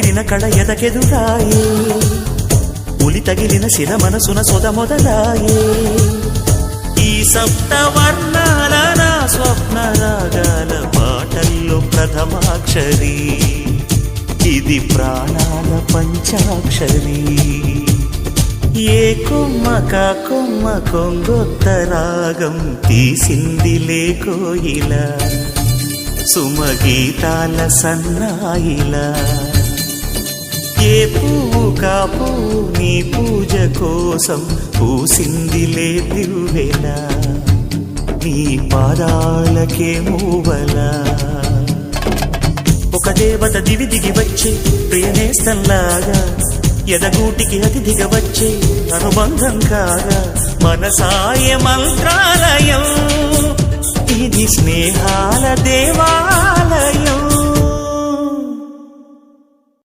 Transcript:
ముదిరిన కళ ఎదకెదురాయే ఉలి తగిలిన శిల మనసున సొద మొదలాయే ఈ సప్త వర్ణాల నా స్వప్న రాగాల పాటల్లో ప్రథమాక్షరి ఇది ప్రాణాల పంచాక్షరి ఏ కొమ్మక కొమ్మ కొంగొత్త రాగం తీసిందిలే కోయిల సుమగీతాల సన్నాయిలా ఏ పువ్వు కాపు నీ పూజ కోసం పూసిందిలే దివ్వెల నీ పాదాలకే మూవలా ఒక దేవత దివి దిగి వచ్చే ప్రియనేస్తంలాగా ఎదగూటికి అతిథిగా వచ్చే అనుబంధం కాగా మనసాయ మంత్రాలయం ఇది స్నేహాల దేవాలయం